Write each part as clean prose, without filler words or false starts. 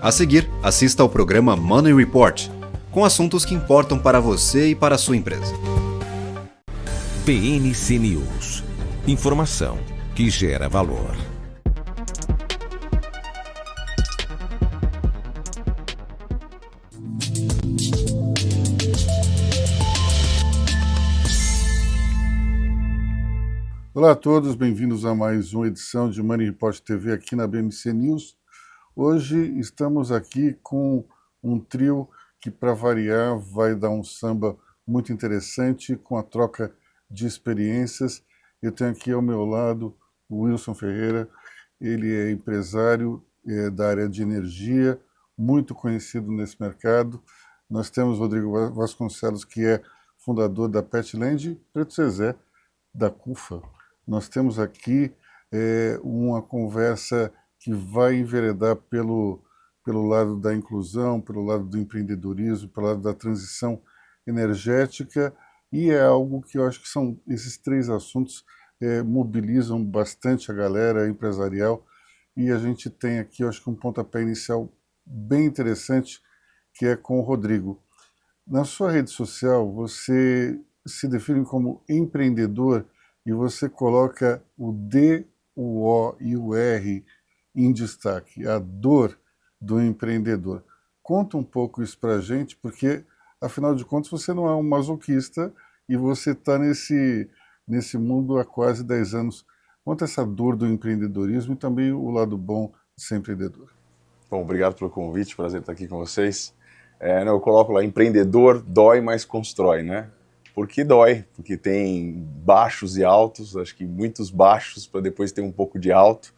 A seguir, assista ao programa Money Report, com assuntos que importam para você e para a sua empresa. PNC News. Informação que gera valor. Olá a todos, bem-vindos a mais uma edição de Money Report TV aqui na BMC News. Hoje estamos aqui com um trio que, para variar, vai dar um samba muito interessante com a troca de experiências. Eu tenho aqui ao meu lado o Wilson Ferreira, ele é empresário da área de energia, muito conhecido nesse mercado. Nós temos Rodrigo Vasconcelos, que é fundador da Petland, e Preto Zezé, da CUFA. Nós temos aqui uma conversa que vai enveredar pelo lado da inclusão, pelo lado do empreendedorismo, pelo lado da transição energética, e é algo que eu acho que são esses três assuntos mobilizam bastante a galera empresarial, e a gente tem aqui, eu acho que um pontapé inicial bem interessante, que é com o Rodrigo. Na sua rede social, você se define como empreendedor e você coloca o D, o O e o R em destaque, a dor do empreendedor. Conta um pouco isso para a gente, porque, afinal de contas, você não é um masoquista e você está nesse mundo há quase 10 anos. Conta essa dor do empreendedorismo e também o lado bom de ser empreendedor. Bom, obrigado pelo convite, prazer estar aqui com vocês. Eu coloco lá, empreendedor dói, mas constrói, né? Por que dói? Porque tem baixos e altos, acho que muitos baixos para depois ter um pouco de alto.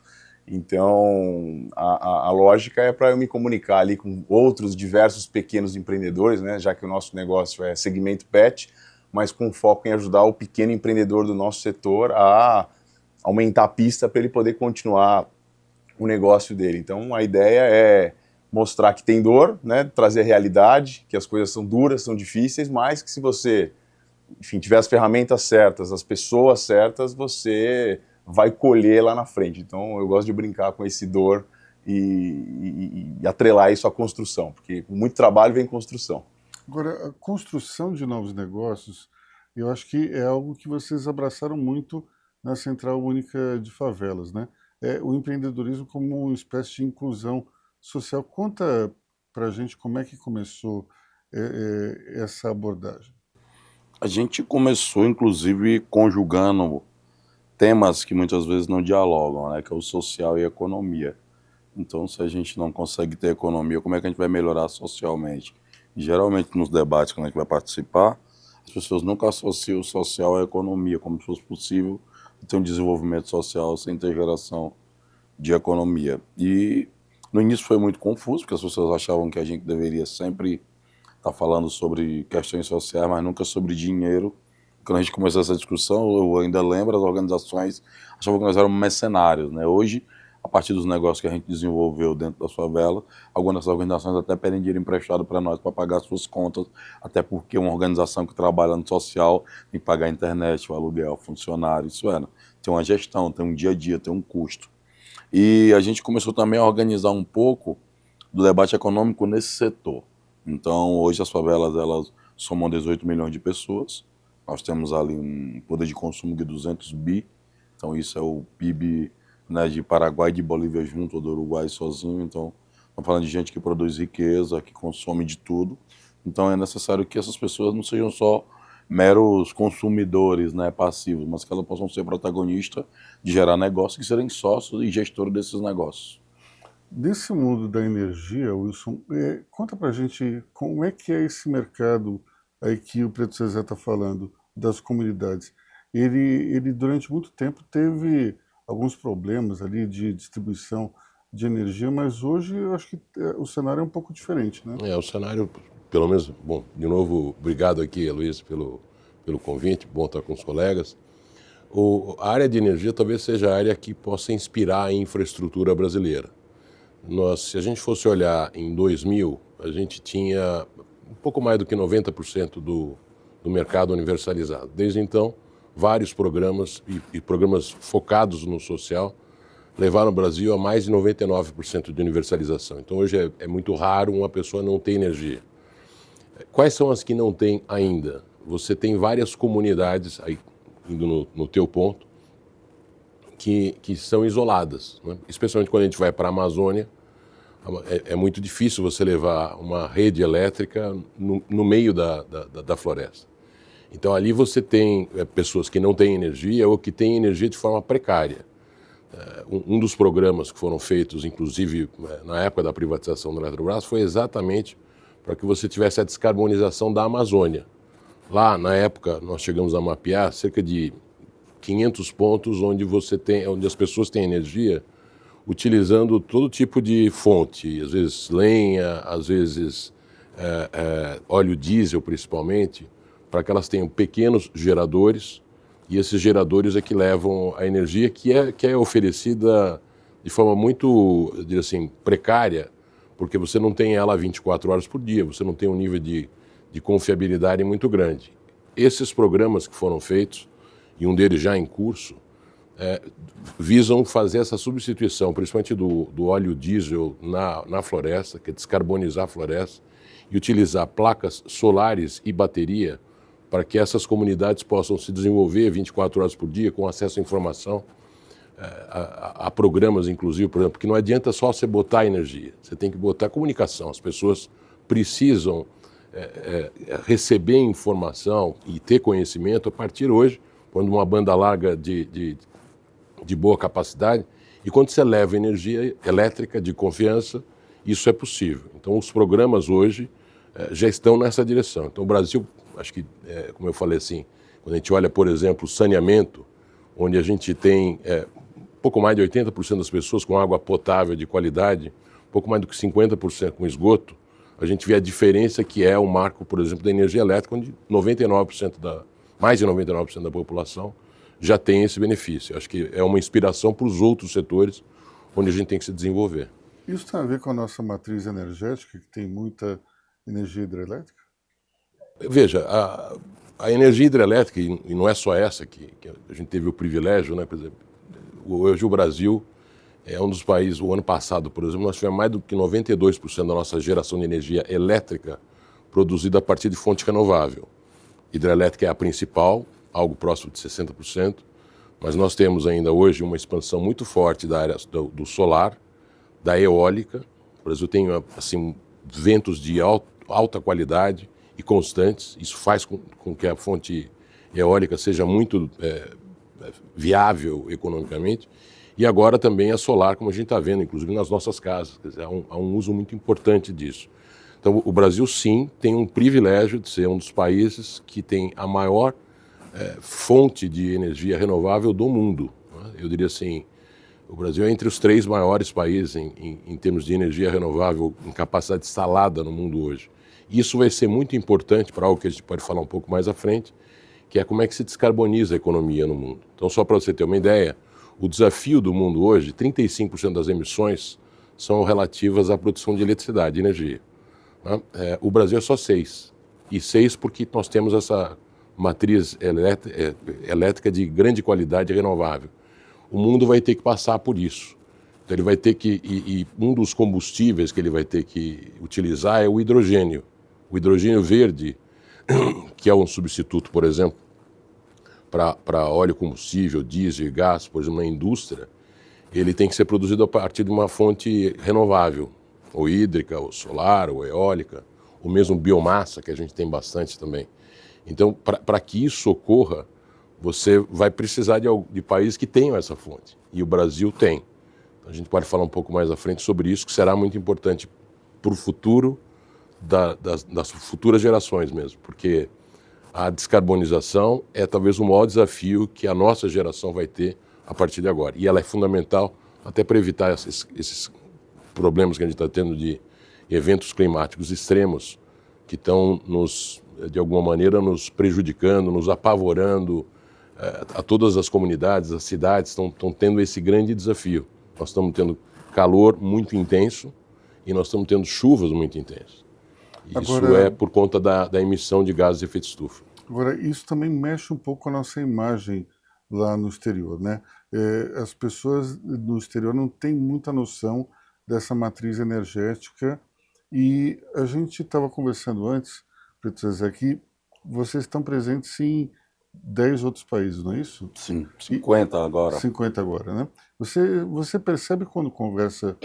Então, a lógica é para eu me comunicar ali com outros diversos pequenos empreendedores, né? Já que o nosso negócio é segmento pet, mas com foco em ajudar o pequeno empreendedor do nosso setor a aumentar a pista para ele poder continuar o negócio dele. Então, a ideia é mostrar que tem dor, né? Trazer a realidade, que as coisas são duras, são difíceis, mas que se você, enfim, tiver as ferramentas certas, as pessoas certas, você vai colher lá na frente. Então, eu gosto de brincar com esse dor e atrelar isso à construção, porque com muito trabalho vem construção. Agora, a construção de novos negócios, eu acho que é algo que vocês abraçaram muito na Central Única de Favelas, né? O empreendedorismo como uma espécie de inclusão social. Conta para a gente como é que começou essa abordagem. A gente começou, inclusive, conjugando temas que muitas vezes não dialogam, né? Que é o social e a economia. Então, se a gente não consegue ter economia, como é que a gente vai melhorar socialmente? E, geralmente, nos debates, quando a gente vai participar, as pessoas nunca associam o social à economia, como se fosse possível ter um desenvolvimento social sem ter geração de economia. E no início foi muito confuso, porque as pessoas achavam que a gente deveria sempre estar falando sobre questões sociais, mas nunca sobre dinheiro. Quando a gente começou essa discussão, eu ainda lembro, as organizações achavam que nós éramos mercenários, né? Hoje, a partir dos negócios que a gente desenvolveu dentro da favela, algumas dessas organizações até pedem dinheiro emprestado para nós para pagar suas contas, até porque uma organização que trabalha no social tem que pagar a internet, o aluguel, funcionário, tem uma gestão, tem um dia a dia, tem um custo. E a gente começou também a organizar um pouco do debate econômico nesse setor. Então, hoje as favelas, elas somam 18 milhões de pessoas. Nós temos ali um poder de consumo de 200 bi. Então, isso é o PIB, né, de Paraguai e de Bolívia junto, ou do Uruguai sozinho. Então, estamos falando de gente que produz riqueza, que consome de tudo. Então, é necessário que essas pessoas não sejam só meros consumidores, né, passivos, mas que elas possam ser protagonistas de gerar negócios, que serem sócios e gestores desses negócios. Nesse mundo da energia, Wilson, conta pra gente como é que é esse mercado aí que o Preto Zezé está falando, das comunidades. Ele durante muito tempo teve alguns problemas ali de distribuição de energia, mas hoje eu acho que o cenário é um pouco diferente, né? O cenário, pelo menos, bom, de novo, obrigado aqui, Luiz, pelo convite, bom estar com os colegas. A área de energia talvez seja a área que possa inspirar a infraestrutura brasileira. Se a gente fosse olhar em 2000, a gente tinha um pouco mais do que 90% do mercado universalizado. Desde então, vários programas e programas focados no social levaram o Brasil a mais de 99% de universalização. Então hoje é muito raro uma pessoa não ter energia. Quais são as que não tem ainda? Você tem várias comunidades, aí, indo no teu ponto, que são isoladas, né? Especialmente quando a gente vai para a Amazônia, é muito difícil você levar uma rede elétrica no meio da floresta. Então ali você tem pessoas que não têm energia ou que têm energia de forma precária. Um dos programas que foram feitos, inclusive na época da privatização da Eletrobras, foi exatamente para que você tivesse a descarbonização da Amazônia. Lá, na época, nós chegamos a mapear cerca de 500 pontos onde as pessoas têm energia utilizando todo tipo de fonte, às vezes lenha, às vezes óleo diesel principalmente, para que elas tenham pequenos geradores, e esses geradores é que levam a energia que é oferecida de forma muito, eu diria assim, precária, porque você não tem ela 24 horas por dia, você não tem um nível de confiabilidade muito grande. Esses programas que foram feitos, e um deles já em curso, visam fazer essa substituição, principalmente do óleo diesel na floresta, que é descarbonizar a floresta, e utilizar placas solares e bateria para que essas comunidades possam se desenvolver 24 horas por dia, com acesso à informação, a programas, inclusive, por exemplo, porque não adianta só você botar energia, você tem que botar comunicação. As pessoas precisam receber informação e ter conhecimento a partir hoje, quando uma banda larga de boa capacidade, e quando você leva energia elétrica de confiança, isso é possível. Então, os programas hoje já estão nessa direção. Então, o Brasil, acho que, como eu falei assim, quando a gente olha, por exemplo, o saneamento, onde a gente tem pouco mais de 80% das pessoas com água potável de qualidade, pouco mais do que 50% com esgoto, a gente vê a diferença que é o marco, por exemplo, da energia elétrica, onde mais de 99% da população já tem esse benefício. Acho que é uma inspiração para os outros setores onde a gente tem que se desenvolver. Isso tem a ver com a nossa matriz energética, que tem muita energia hidrelétrica? Veja, a energia hidrelétrica, e não é só essa que a gente teve o privilégio, né? Por exemplo, hoje o Brasil é um dos países, o ano passado, por exemplo, nós tivemos mais do que 92% da nossa geração de energia elétrica produzida a partir de fonte renovável. Hidrelétrica é a principal, algo próximo de 60%, mas nós temos ainda hoje uma expansão muito forte da área do solar, da eólica. O Brasil tem assim, ventos de alta qualidade e constantes. Isso faz com que a fonte eólica seja muito viável economicamente. E agora também a solar, como a gente está vendo, inclusive nas nossas casas. Quer dizer, há um uso muito importante disso. Então, o Brasil, sim, tem um privilégio de ser um dos países que tem a maior fonte de energia renovável do mundo, né? Eu diria assim, o Brasil é entre os 3 maiores países em termos de energia renovável, em capacidade instalada no mundo hoje. Isso vai ser muito importante para algo que a gente pode falar um pouco mais à frente, que é como é que se descarboniza a economia no mundo. Então, só para você ter uma ideia, o desafio do mundo hoje, 35% das emissões são relativas à produção de eletricidade, de energia. Né? O Brasil é só 6%. E 6% porque nós temos essa matriz elétrica de grande qualidade renovável. O mundo vai ter que passar por isso. Então ele vai ter que, e um dos combustíveis que ele vai ter que utilizar é o hidrogênio. O hidrogênio verde, que é um substituto, por exemplo, para óleo combustível, diesel e gás, por exemplo, na indústria, ele tem que ser produzido a partir de uma fonte renovável, ou hídrica, ou solar, ou eólica, ou mesmo biomassa, que a gente tem bastante também. Então, para que isso ocorra, você vai precisar de países que tenham essa fonte. E o Brasil tem. Então, a gente pode falar um pouco mais à frente sobre isso, que será muito importante para o futuro das futuras gerações mesmo. Porque a descarbonização é talvez o maior desafio que a nossa geração vai ter a partir de agora. E ela é fundamental até para evitar esses problemas que a gente está tendo de eventos climáticos extremos que estão de alguma maneira, nos prejudicando, nos apavorando. A todas as comunidades, as cidades estão tendo esse grande desafio. Nós estamos tendo calor muito intenso e nós estamos tendo chuvas muito intensas. Isso é por conta da emissão de gases de efeito estufa. Agora, isso também mexe um pouco com a nossa imagem lá no exterior, né? As pessoas no exterior não têm muita noção dessa matriz energética e a gente estava conversando antes, Preto Zezé, que vocês estão presentes em 10 outros países, não é isso? Sim, 50 agora. 50 agora, né? Você percebe quando conversa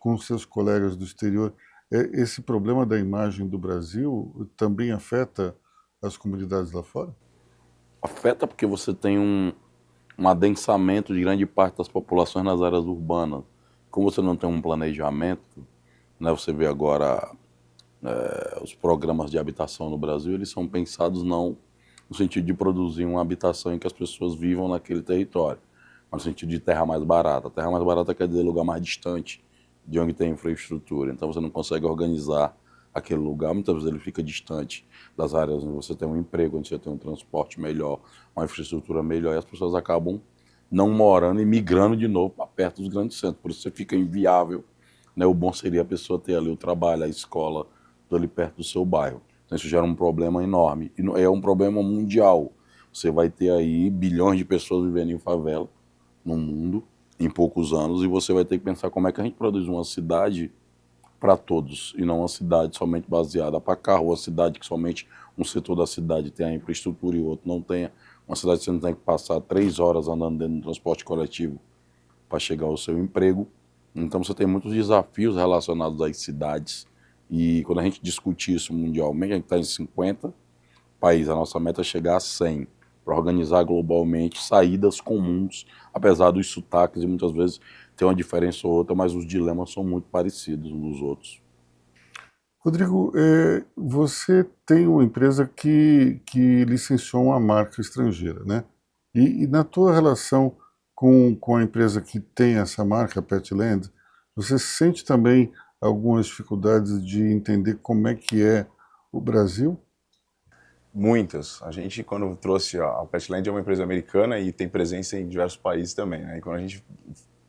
com seus colegas do exterior, esse problema da imagem do Brasil também afeta as comunidades lá fora? Afeta porque você tem um adensamento de grande parte das populações nas áreas urbanas. Como você não tem um planejamento, né, você vê agora os programas de habitação no Brasil, eles são pensados não no sentido de produzir uma habitação em que as pessoas vivam naquele território, mas no sentido de terra mais barata. Terra mais barata quer dizer lugar mais distante de onde tem infraestrutura. Então você não consegue organizar aquele lugar, muitas vezes ele fica distante das áreas onde você tem um emprego, onde você tem um transporte melhor, uma infraestrutura melhor, e as pessoas acabam não morando e migrando de novo para perto dos grandes centros. Por isso você fica inviável, né? O bom seria a pessoa ter ali o trabalho, a escola, tudo ali perto do seu bairro. Então isso gera um problema enorme, e é um problema mundial. Você vai ter aí bilhões de pessoas vivendo em favela no mundo em poucos anos, e você vai ter que pensar como é que a gente produz uma cidade para todos, e não uma cidade somente baseada para carro, ou uma cidade que somente um setor da cidade tem a infraestrutura e o outro não tenha. Uma cidade que você não tem que passar 3 horas andando dentro do transporte coletivo para chegar ao seu emprego. Então você tem muitos desafios relacionados às cidades, e quando a gente discute isso mundialmente, a gente está em 50 países, a nossa meta é chegar a 100, para organizar globalmente saídas comuns, apesar dos sotaques, e muitas vezes tem uma diferença ou outra, mas os dilemas são muito parecidos uns dos outros. Rodrigo, você tem uma empresa que licenciou uma marca estrangeira, né? E na tua relação com a empresa que tem essa marca, Petland, você sente também algumas dificuldades de entender como é que é o Brasil? Muitas. A gente, quando trouxe a Petland, é uma empresa americana e tem presença em diversos países também, né? E quando a gente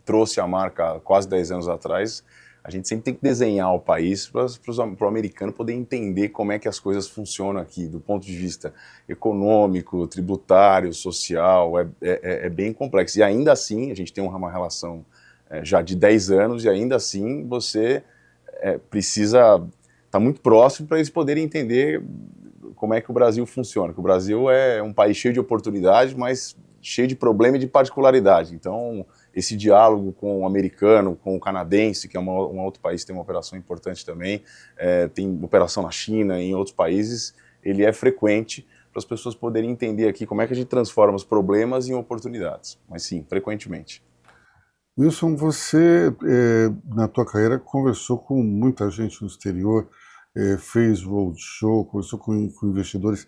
trouxe a marca há quase 10 anos atrás, a gente sempre tem que desenhar o país para o americano poder entender como é que as coisas funcionam aqui, do ponto de vista econômico, tributário, social, é bem complexo. E ainda assim, a gente tem uma relação já de 10 anos, e ainda assim você precisa estar muito próximo para eles poderem entender como é que o Brasil funciona. Que o Brasil é um país cheio de oportunidades, mas cheio de problema e de particularidade. Então, esse diálogo com o americano, com o canadense, que é um outro país que tem uma operação importante também, tem operação na China e em outros países, ele é frequente para as pessoas poderem entender aqui como é que a gente transforma os problemas em oportunidades. Mas sim, frequentemente. Wilson, você, na tua carreira, conversou com muita gente no exterior, fez roadshow, conversou com investidores.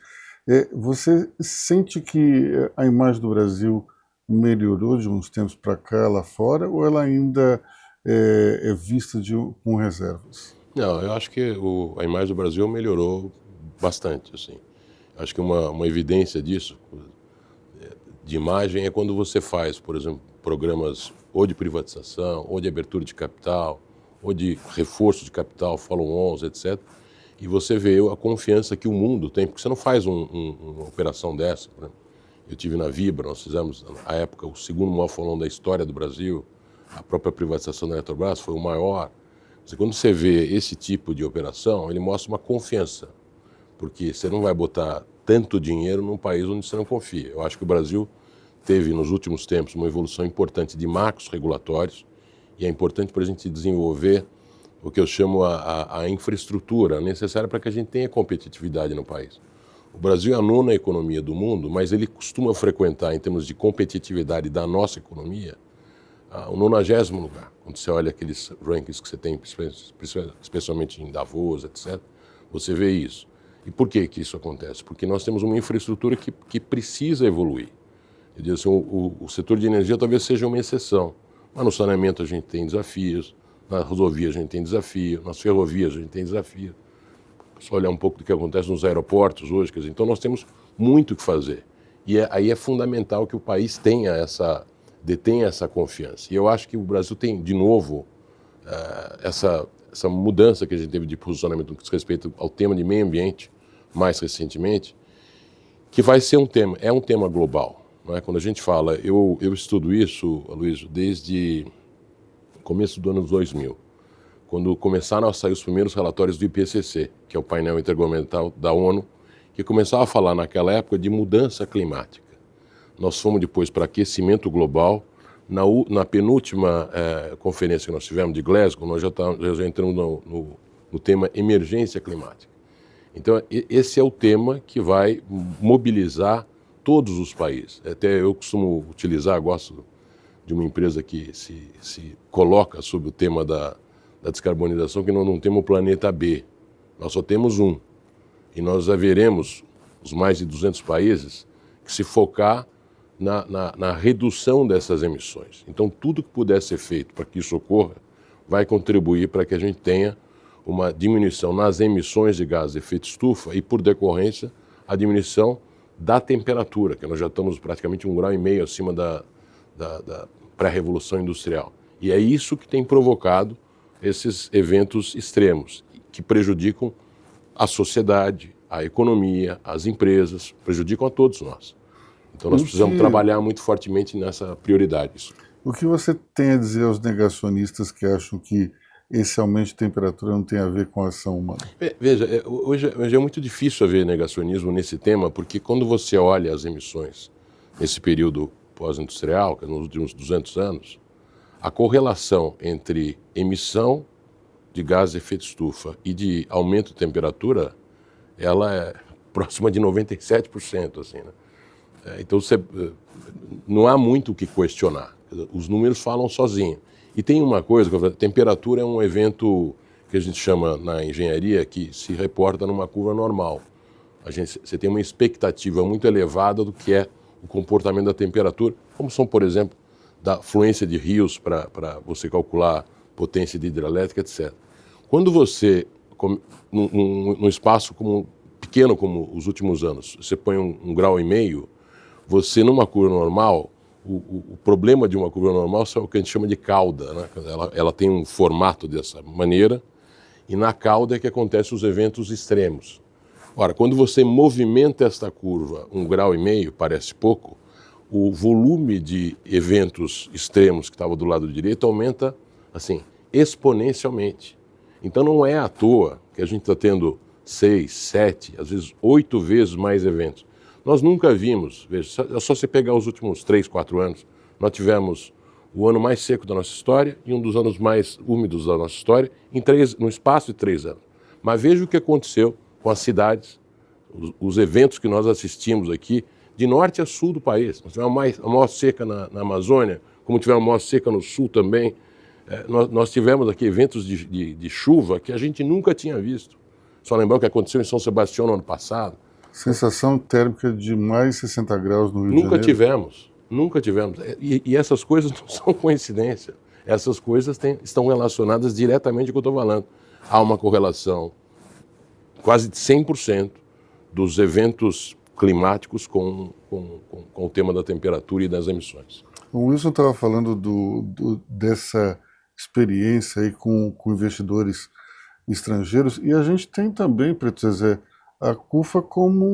Você sente que a imagem do Brasil melhorou de uns tempos para cá lá fora, ou ela ainda é vista com reservas? Não, eu acho que a imagem do Brasil melhorou bastante, assim. Acho que uma evidência disso, de imagem, é quando você faz, por exemplo, programas ou de privatização, ou de abertura de capital, ou de reforço de capital, follow-ons, etc. E você vê a confiança que o mundo tem, porque você não faz uma operação dessa, né? Eu tive na Vibra, nós fizemos, na época, o segundo maior follow-on da história do Brasil, a própria privatização da Eletrobras foi o maior. Quando você vê esse tipo de operação, ele mostra uma confiança, porque você não vai botar tanto dinheiro num país onde você não confia. Eu acho que o Brasil teve, nos últimos tempos, uma evolução importante de marcos regulatórios, e é importante para a gente desenvolver o que eu chamo a infraestrutura necessária para que a gente tenha competitividade no país. O Brasil é a 9ª economia do mundo, mas ele costuma frequentar, em termos de competitividade da nossa economia, o 90º lugar. Quando você olha aqueles rankings que você tem, especialmente em Davos, etc., você vê isso. E por que isso acontece? Porque nós temos uma infraestrutura que precisa evoluir. Eu digo assim, o setor de energia talvez seja uma exceção, mas no saneamento a gente tem desafios, nas rodovias a gente tem desafio, nas ferrovias a gente tem desafio. Só olhar um pouco do que acontece nos aeroportos hoje, quer dizer, então nós temos muito o que fazer. E aí é fundamental que o país detenha essa confiança. E eu acho que o Brasil tem, de novo, essa mudança que a gente teve de posicionamento no que diz respeito ao tema de meio ambiente, mais recentemente, que vai ser um tema global. não é? Quando a gente fala, eu estudo isso, Aloysio, desde o começo do ano 2000, quando começaram a sair os primeiros relatórios do IPCC, que é o painel intergovernamental da ONU, que começava a falar naquela época de mudança climática. Nós fomos depois para aquecimento global. Na penúltima conferência que nós tivemos de Glasgow, nós já entramos no tema emergência climática. Então, esse é o tema que vai mobilizar todos os países. Até eu costumo utilizar, gosto de uma empresa que se coloca sobre o tema da descarbonização, que nós não temos o planeta B, nós só temos um. E nós haveremos, os mais de 200 países, que se focar na redução dessas emissões. Então, tudo que puder ser feito para que isso ocorra vai contribuir para que a gente tenha uma diminuição nas emissões de gases de efeito estufa e, por decorrência, a diminuição da temperatura, que nós já estamos praticamente 1,5 grau acima da pré-revolução industrial. E é isso que tem provocado esses eventos extremos, que prejudicam a sociedade, a economia, as empresas, prejudicam a todos nós. Então nós precisamos trabalhar muito fortemente nessa prioridade. O que você tem a dizer aos negacionistas que acham que esse aumento de temperatura não tem a ver com a ação humana? Veja, hoje é muito difícil haver negacionismo nesse tema, porque quando você olha as emissões nesse período pós-industrial, que é nos últimos 200 anos, a correlação entre emissão de gases de efeito estufa e de aumento de temperatura, ela é próxima de 97%, assim, né? Então, não há muito o que questionar. Os números falam sozinhos. E tem uma coisa, a temperatura é um evento que a gente chama na engenharia que se reporta numa curva normal. Você tem uma expectativa muito elevada do que é o comportamento da temperatura, como são, por exemplo, da fluência de rios para você calcular potência de hidrelétrica, etc. Quando você, num espaço pequeno como os últimos anos, você põe 1,5 grau, você numa curva normal, o problema de uma curva normal é o que a gente chama de cauda, né? Ela tem um formato dessa maneira e na cauda é que acontecem os eventos extremos. Ora, quando você movimenta esta curva 1,5 grau, parece pouco, o volume de eventos extremos que estava do lado direito aumenta assim, exponencialmente. Então não é à toa que a gente está tendo 6, 7, às vezes 8 vezes mais eventos. Nós nunca vimos, veja, é só você pegar os últimos 3, 4 anos, nós tivemos o ano mais seco da nossa história e um dos anos mais úmidos da nossa história no espaço de 3 anos. Mas veja o que aconteceu com as cidades, os eventos que nós assistimos aqui, de norte a sul do país. Nós tivemos a maior seca na Amazônia, como tivemos a maior seca no sul também. Nós tivemos aqui eventos de chuva que a gente nunca tinha visto. Só lembrar o que aconteceu em São Sebastião no ano passado. Sensação térmica de mais 60 graus no Rio de Janeiro? Nunca tivemos. E essas coisas não são coincidência. Essas coisas estão relacionadas diretamente com o que eu estou falando. Há uma correlação quase de 100% dos eventos climáticos com o tema da temperatura e das emissões. O Wilson estava falando dessa experiência aí com investidores estrangeiros, e a gente tem também, Preto Zezé, a CUFA como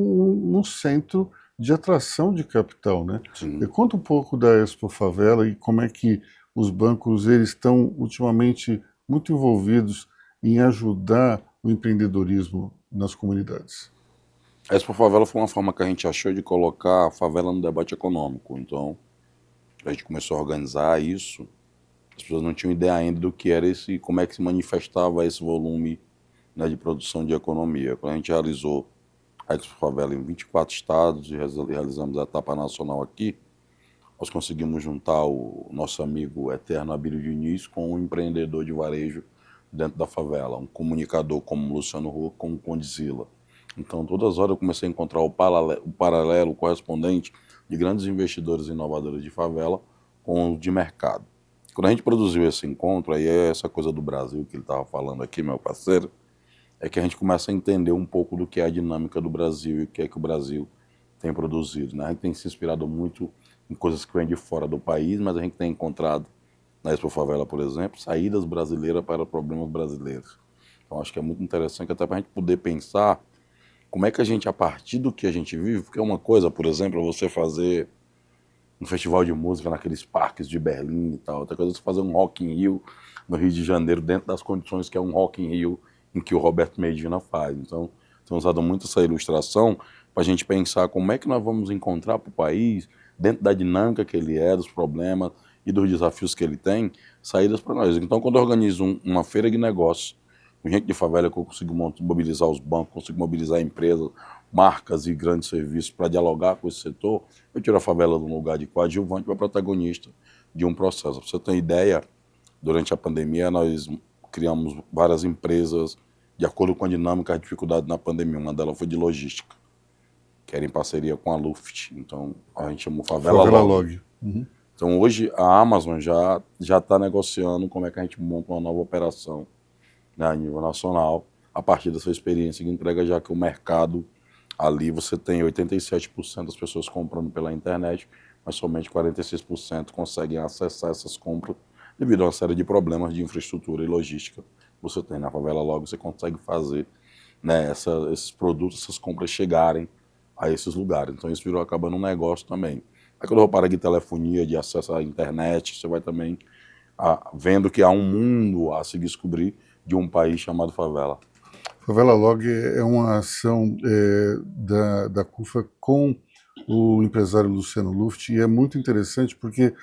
um centro de atração de capital, né? Sim. E conta um pouco da Expo Favela e como é que os bancos eles estão ultimamente muito envolvidos em ajudar o empreendedorismo nas comunidades. A Expo Favela foi uma forma que a gente achou de colocar a favela no debate econômico. Então, a gente começou a organizar isso. As pessoas não tinham ideia ainda do que era esse, como é que se manifestava esse volume, né, de produção de economia. Quando a gente realizou a Expo Favela em 24 estados e realizamos a etapa nacional aqui, nós conseguimos juntar o nosso amigo eterno Abílio Diniz com um empreendedor de varejo dentro da favela, um comunicador como Luciano Huck, como o Condzilla. Então, todas as horas eu comecei a encontrar o paralelo correspondente de grandes investidores e inovadores de favela com o de mercado. Quando a gente produziu esse encontro, aí é essa coisa do Brasil que ele estava falando aqui, meu parceiro, é que a gente começa a entender um pouco do que é a dinâmica do Brasil e o que é que o Brasil tem produzido, né? A gente tem se inspirado muito em coisas que vêm de fora do país, mas a gente tem encontrado na Expo Favela, por exemplo, saídas brasileiras para problemas brasileiros. Então acho que é muito interessante até para a gente poder pensar como é que a gente, a partir do que a gente vive, porque é uma coisa, por exemplo, você fazer um festival de música naqueles parques de Berlim e tal. Outra coisa é você fazer um Rock in Rio no Rio de Janeiro, dentro das condições que é um Rock in Rio em que o Roberto Medina faz. Então, tem usado muito essa ilustração para a gente pensar como é que nós vamos encontrar para o país, dentro da dinâmica que ele é, dos problemas e dos desafios que ele tem, saídas para nós. Então, quando eu organizo uma feira de negócios, com gente de favela, que eu consigo mobilizar os bancos, consigo mobilizar empresas, marcas e grandes serviços para dialogar com esse setor, eu tiro a favela de um lugar de coadjuvante para protagonista de um processo. Para você ter ideia, durante a pandemia nós criamos várias empresas de acordo com a dinâmica e a dificuldade na pandemia. Uma delas foi de logística, que era em parceria com a Luft. Então a gente chamou Favela Log. Então hoje a Amazon já está negociando como é que a gente monta uma nova operação, né, a nível nacional, a partir dessa experiência que entrega, já que o mercado ali você tem 87% das pessoas comprando pela internet, mas somente 46% conseguem acessar essas compras devido a uma série de problemas de infraestrutura e logística. Você tem na Favela Log, você consegue fazer, né, esses produtos, essas compras chegarem a esses lugares. Então isso virou acabando um negócio também. Aí quando eu reparo de telefonia, de acesso à internet, você vai também vendo que há um mundo a se descobrir de um país chamado favela. Favela Log é uma ação da CUFA com o empresário Luciano Luft, e é muito interessante porque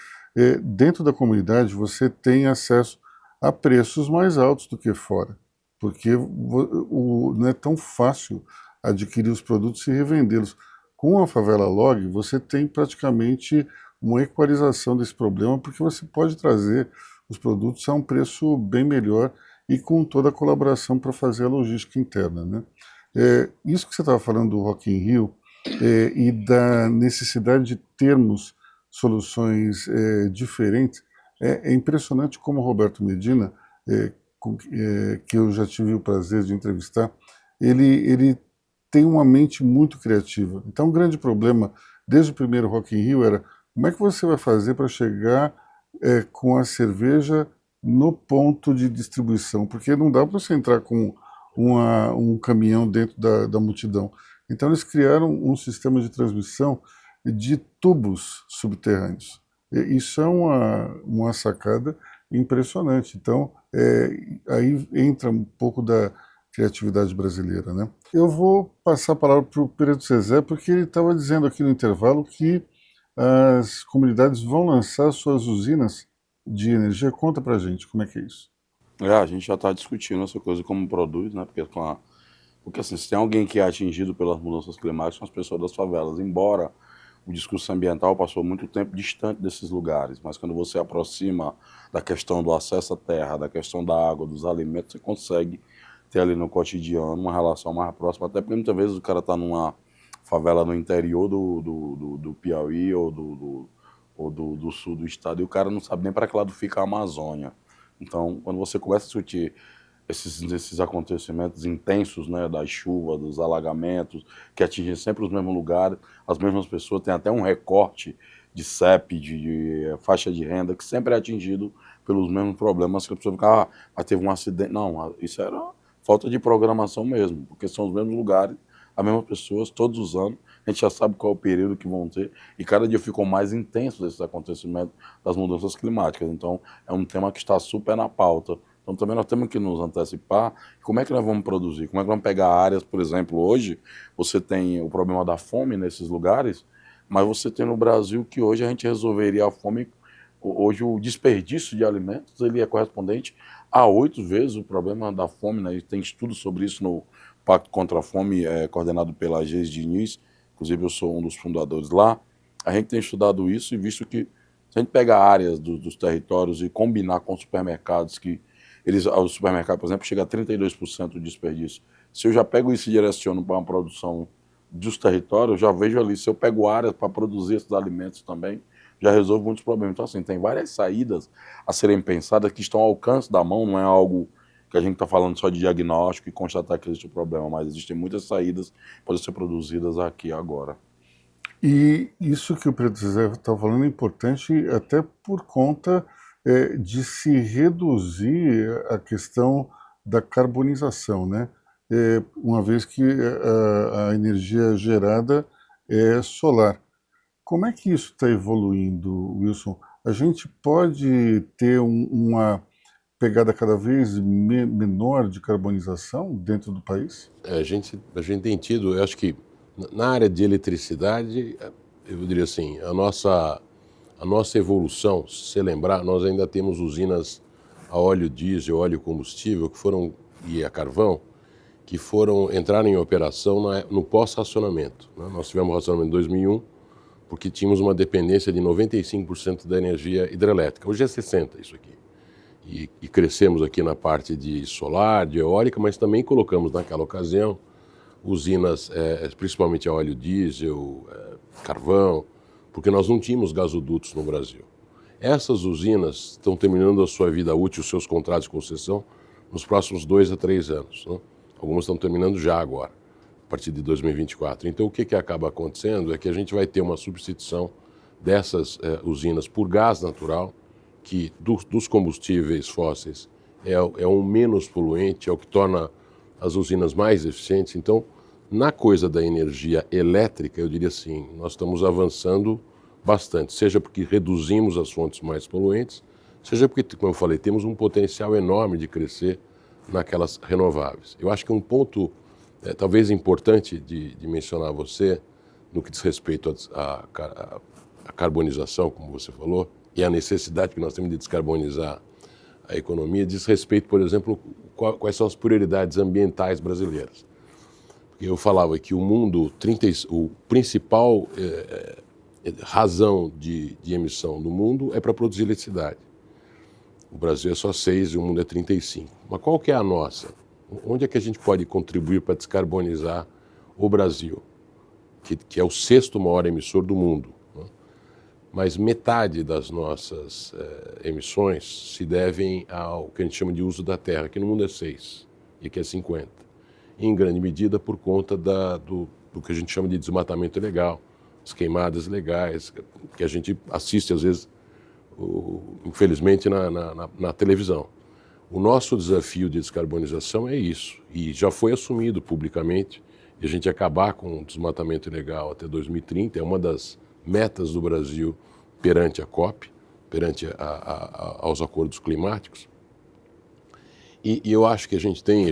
dentro da comunidade você tem acesso a preços mais altos do que fora, porque não é tão fácil adquirir os produtos e revendê-los. Com a Favela Log você tem praticamente uma equalização desse problema, porque você pode trazer os produtos a um preço bem melhor e com toda a colaboração para fazer a logística interna, né? Isso que você estava falando do Rock in Rio e da necessidade de termos soluções diferentes, é impressionante como o Roberto Medina, que eu já tive o prazer de entrevistar, ele tem uma mente muito criativa. Então, um grande problema, desde o primeiro Rock in Rio, era como é que você vai fazer para chegar com a cerveja no ponto de distribuição, porque não dá para você entrar com um caminhão dentro da multidão. Então eles criaram um sistema de transmissão de tubos subterrâneos. Isso é uma sacada impressionante. Então aí entra um pouco da criatividade brasileira, né? Eu vou passar a palavra para o Pedro Cezé, porque ele estava dizendo aqui no intervalo que as comunidades vão lançar suas usinas de energia. Conta pra gente como é que é isso. A gente já está discutindo essa coisa como produz, né? Porque assim, se tem alguém que é atingido pelas mudanças climáticas, são as pessoas das favelas. Embora o discurso ambiental passou muito tempo distante desses lugares, mas quando você aproxima da questão do acesso à terra, da questão da água, dos alimentos, você consegue ter ali no cotidiano uma relação mais próxima, até porque muitas vezes o cara está numa favela no interior do Piauí ou do sul do estado, e o cara não sabe nem para que lado fica a Amazônia. Então, quando você começa a discutir esses acontecimentos intensos, né, das chuvas, dos alagamentos, que atingem sempre os mesmos lugares, as mesmas pessoas, tem até um recorte de CEP, de faixa de renda, que sempre é atingido pelos mesmos problemas, que a pessoa fica, mas teve um acidente. Não, isso era falta de programação mesmo, porque são os mesmos lugares, as mesmas pessoas, todos os anos, a gente já sabe qual é o período que vão ter, e cada dia ficam mais intensos esses acontecimentos das mudanças climáticas. Então, é um tema que está super na pauta. Então, também nós temos que nos antecipar. Como é que nós vamos produzir? Como é que vamos pegar áreas, por exemplo, hoje, você tem o problema da fome nesses lugares, mas você tem no Brasil que hoje a gente resolveria a fome. Hoje, o desperdício de alimentos ele é correspondente a 8 vezes o problema da fome, né? E tem estudos sobre isso no Pacto contra a Fome, coordenado pela Geis Diniz, inclusive eu sou um dos fundadores lá. A gente tem estudado isso e visto que, se a gente pegar áreas dos territórios e combinar com supermercados, que o supermercado, por exemplo, chega a 32% de desperdício. Se eu já pego isso e direciono para uma produção dos territórios, eu já vejo ali, se eu pego áreas para produzir esses alimentos também, já resolve muitos problemas. Então, assim, tem várias saídas a serem pensadas que estão ao alcance da mão, não é algo que a gente está falando só de diagnóstico e constatar que existe o problema, mas existem muitas saídas que podem ser produzidas aqui agora. E isso que o Pedro Cezé está falando é importante até por conta de se reduzir a questão da carbonização, né? Uma vez que a energia gerada é solar. Como é que isso está evoluindo, Wilson? A gente pode ter uma pegada cada vez menor de carbonização dentro do país? A gente tem tido, eu acho que na área de eletricidade, eu diria assim, a nossa evolução, se você lembrar, nós ainda temos usinas a óleo diesel, óleo combustível, e a carvão, que entraram em operação no pós-racionamento, né? Nós tivemos racionamento em 2001, porque tínhamos uma dependência de 95% da energia hidrelétrica. Hoje é 60% isso aqui. E crescemos aqui na parte de solar, de eólica, mas também colocamos naquela ocasião usinas, principalmente a óleo diesel, carvão, porque nós não tínhamos gasodutos no Brasil. Essas usinas estão terminando a sua vida útil, os seus contratos de concessão, nos próximos 2 a 3 anos, né? Algumas estão terminando já agora, a partir de 2024. Então, o que acaba acontecendo é que a gente vai ter uma substituição dessas usinas por gás natural, que dos combustíveis fósseis é o menos poluente, é o que torna as usinas mais eficientes. Então, na coisa da energia elétrica, eu diria assim, nós estamos avançando bastante, seja porque reduzimos as fontes mais poluentes, seja porque, como eu falei, temos um potencial enorme de crescer naquelas renováveis. Eu acho que um ponto talvez importante de mencionar a você, no que diz respeito à carbonização, como você falou, e a necessidade que nós temos de descarbonizar a economia, diz respeito, por exemplo, quais são as prioridades ambientais brasileiras. Porque eu falava que o principal razão de emissão do mundo é para produzir eletricidade. O Brasil é só 6% e o mundo é 35%. Mas qual que é a nossa? Onde é que a gente pode contribuir para descarbonizar o Brasil, que é o 6º maior emissor do mundo, né? Mas metade das nossas emissões se devem ao que a gente chama de uso da terra, que no mundo é 6% e aqui é 50%. Em grande medida por conta do que a gente chama de desmatamento ilegal, as queimadas ilegais, que a gente assiste às vezes, infelizmente, na televisão. O nosso desafio de descarbonização é isso, e já foi assumido publicamente, e a gente acabar com o desmatamento ilegal até 2030, é uma das metas do Brasil perante a COP, perante aos acordos climáticos. E eu acho que a gente tem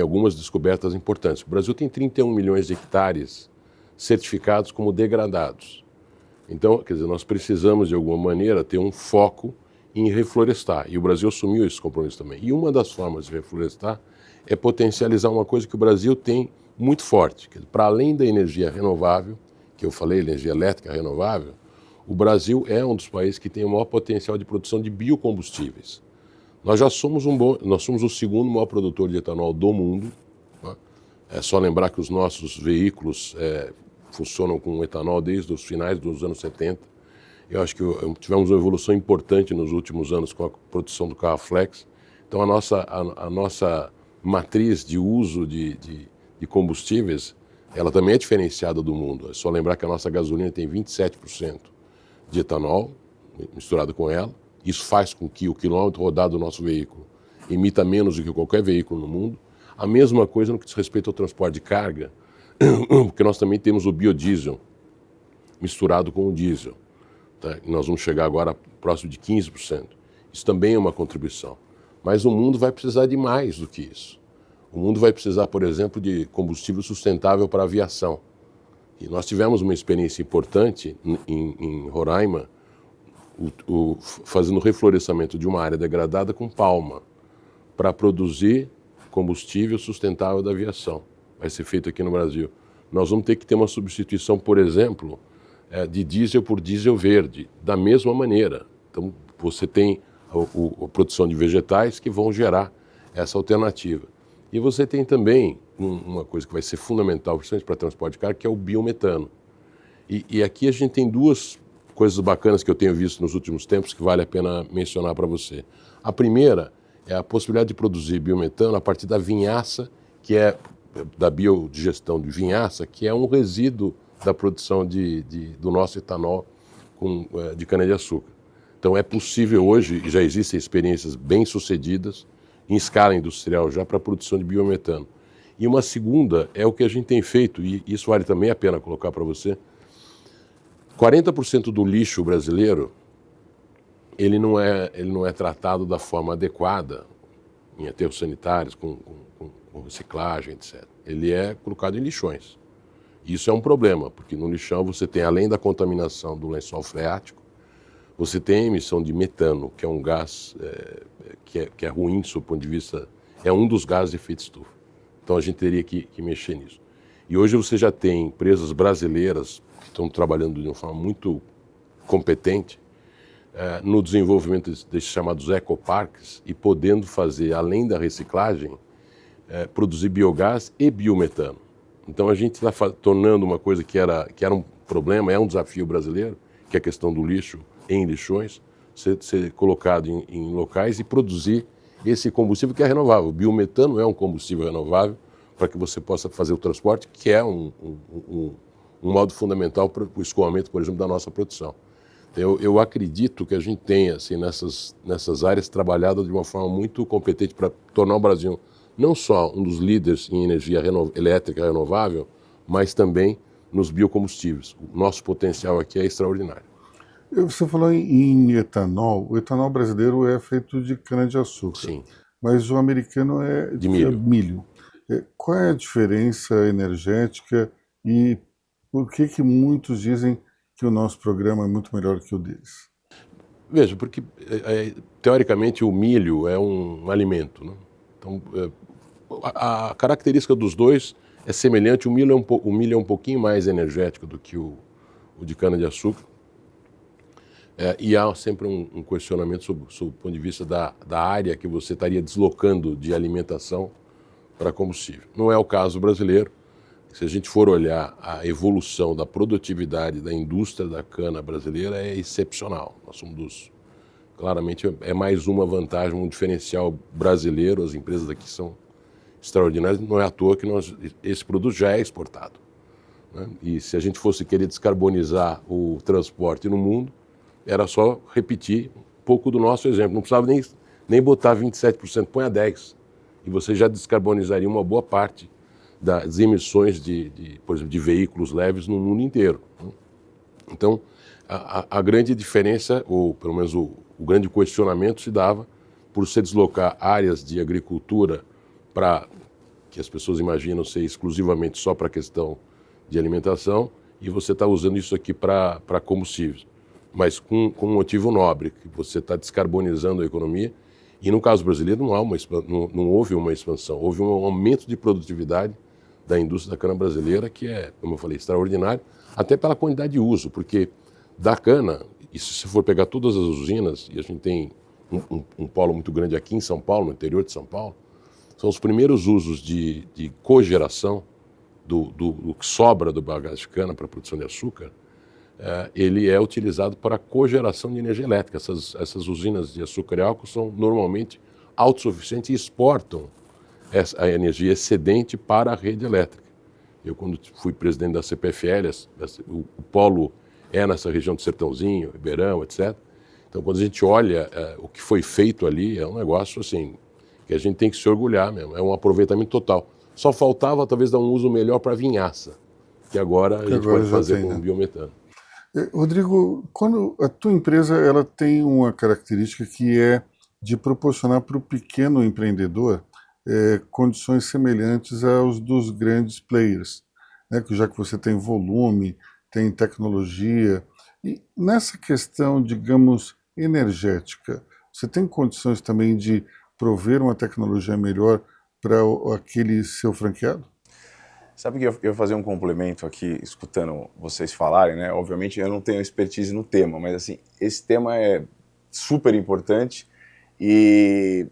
algumas descobertas importantes. O Brasil tem 31 milhões de hectares certificados como degradados. Então, quer dizer, nós precisamos, de alguma maneira, ter um foco em reflorestar. E o Brasil assumiu esse compromisso também. E uma das formas de reflorestar é potencializar uma coisa que o Brasil tem muito forte. Para além da energia renovável, que eu falei, energia elétrica renovável, o Brasil é um dos países que tem o maior potencial de produção de biocombustíveis. Nós já somos nós somos o 2º maior produtor de etanol do mundo, né? É só lembrar que os nossos veículos funcionam com etanol desde os finais dos anos 70. Eu acho que tivemos uma evolução importante nos últimos anos com a produção do carro flex. Então a nossa matriz de uso de combustíveis, ela também é diferenciada do mundo. É só lembrar que a nossa gasolina tem 27% de etanol misturado com ela. Isso faz com que o quilômetro rodado do nosso veículo emita menos do que qualquer veículo no mundo. A mesma coisa no que diz respeito ao transporte de carga, porque nós também temos o biodiesel misturado com o diesel. Tá? Nós vamos chegar agora próximo de 15%. Isso também é uma contribuição. Mas o mundo vai precisar de mais do que isso. O mundo vai precisar, por exemplo, de combustível sustentável para a aviação. E nós tivemos uma experiência importante em Roraima, fazendo reflorestamento de uma área degradada com palma, para produzir combustível sustentável da aviação. Vai ser feito aqui no Brasil. Nós vamos ter que ter uma substituição, por exemplo, de diesel por diesel verde, da mesma maneira. Então, você tem a produção de vegetais que vão gerar essa alternativa. E você tem também uma coisa que vai ser fundamental, principalmente para transporte de carga, que é o biometano. E aqui a gente tem 2 coisas bacanas que eu tenho visto nos últimos tempos que vale a pena mencionar para você. A primeira é a possibilidade de produzir biometano a partir da vinhaça, que é da biodigestão de vinhaça, que é um resíduo da produção do nosso etanol de cana-de-açúcar. Então é possível hoje, e já existem experiências bem-sucedidas, em escala industrial já, para a produção de biometano. E uma segunda é o que a gente tem feito, e isso vale também a pena colocar para você. 40% do lixo brasileiro ele não é tratado da forma adequada em aterros sanitários, com reciclagem, etc. Ele é colocado em lixões. Isso é um problema, porque no lixão você tem, além da contaminação do lençol freático, você tem a emissão de metano, que é um gás que é ruim do seu ponto de vista, é um dos gases de efeito estufa. Então a gente teria que mexer nisso. E hoje você já tem empresas brasileiras que estão trabalhando de uma forma muito competente no desenvolvimento desses chamados ecoparques e podendo fazer, além da reciclagem, produzir biogás e biometano. Então a gente está tornando uma coisa que era um problema, é um desafio brasileiro, que é a questão do lixo em lixões, ser colocado em locais e produzir esse combustível que é renovável. O biometano é um combustível renovável para que você possa fazer o transporte, que é um modo fundamental para o escoamento, por exemplo, da nossa produção. Eu acredito que a gente tenha, assim, nessas áreas, trabalhado de uma forma muito competente para tornar o Brasil não só um dos líderes em energia elétrica renovável, mas também nos biocombustíveis. O nosso potencial aqui é extraordinário. Você falou em etanol. O etanol brasileiro é feito de cana-de-açúcar. Sim. Mas o americano é De milho. Qual é a diferença energética e por que muitos dizem que o nosso programa é muito melhor que o deles? Veja, porque teoricamente o milho é um alimento, né? Então, a característica dos dois é semelhante. O milho é um pouquinho mais energético do que o de cana-de-açúcar. E há sempre um questionamento sobre o ponto de vista da área que você estaria deslocando de alimentação para combustível. Não é o caso brasileiro. Se a gente for olhar a evolução da produtividade da indústria da cana brasileira, é excepcional. Nós somos claramente, é mais uma vantagem, um diferencial brasileiro. As empresas aqui são extraordinárias. Não é à toa que esse produto já é exportado, né? E se a gente fosse querer descarbonizar o transporte no mundo, era só repetir um pouco do nosso exemplo. Não precisava nem botar 27%, põe a 10%. E você já descarbonizaria uma boa parte das emissões por exemplo, de veículos leves no mundo inteiro. Então, a grande diferença, ou pelo menos o grande questionamento se dava por se deslocar áreas de agricultura para que as pessoas imaginam ser exclusivamente só para a questão de alimentação, e você está usando isso aqui para combustíveis, mas com um motivo nobre, que você está descarbonizando a economia. E no caso brasileiro não houve uma expansão, houve um aumento de produtividade da indústria da cana brasileira, que é, como eu falei, extraordinário, até pela quantidade de uso, porque da cana, e se você for pegar todas as usinas, e a gente tem um polo muito grande aqui em São Paulo, no interior de São Paulo, são os primeiros usos de cogeração do que sobra do bagaço de cana para a produção de açúcar. Ele é utilizado para a cogeração de energia elétrica. Essas usinas de açúcar e álcool são normalmente autossuficientes e exportam a energia excedente para a rede elétrica. Eu, quando fui presidente da CPFL, o polo é nessa região do Sertãozinho, Ribeirão, etc. Então, quando a gente olha o que foi feito ali, é um negócio assim, que a gente tem que se orgulhar mesmo, é um aproveitamento total. Só faltava, talvez, dar um uso melhor para a vinhaça, que agora a gente pode fazer com biometano. Rodrigo, quando a tua empresa ela tem uma característica que é de proporcionar para o pequeno empreendedor condições semelhantes aos dos grandes players, né? Já que você tem volume, tem tecnologia. E nessa questão, digamos, energética, você tem condições também de prover uma tecnologia melhor para aquele seu franqueado? Sabe que eu ia fazer um complemento aqui, escutando vocês falarem, né? Obviamente eu não tenho expertise no tema, mas assim, esse tema é super importante e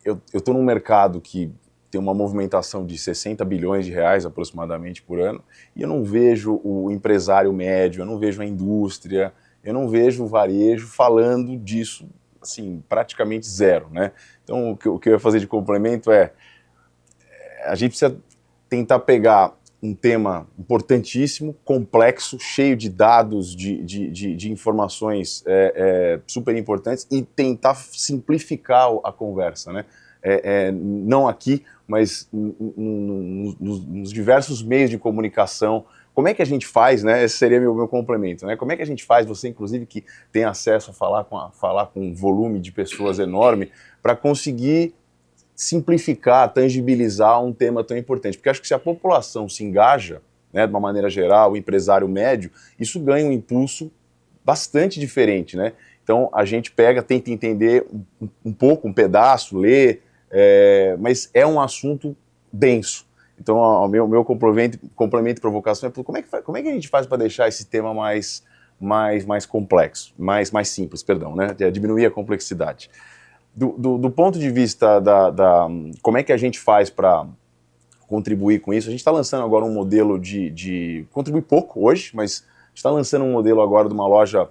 eu estou num mercado que tem uma movimentação de 60 bilhões de reais aproximadamente por ano, e eu não vejo o empresário médio, eu não vejo a indústria, eu não vejo o varejo falando disso, assim, praticamente zero, né? Então o que eu ia fazer de complemento é, a gente precisa tentar pegar um tema importantíssimo, complexo, cheio de dados, de informações super importantes, e tentar simplificar a conversa, né? Não aqui, mas nos diversos meios de comunicação, como é que a gente faz, né? Esse seria meu complemento, né? Como é que a gente faz, você inclusive que tem acesso a falar com um volume de pessoas enorme, para conseguir simplificar, tangibilizar um tema tão importante? Porque acho que se a população se engaja, né, de uma maneira geral, o empresário médio, isso ganha um impulso bastante diferente, né? Então a gente tenta entender um pouco, um pedaço, ler, mas é um assunto denso. Então o meu complemento e provocação é como é que a gente faz para deixar esse tema mais complexo, mais simples, perdão, né? Diminuir a complexidade. Do ponto de vista como é que a gente faz para contribuir com isso, a gente está lançando agora um modelo de contribuir pouco hoje, mas a gente está lançando um modelo agora de uma loja,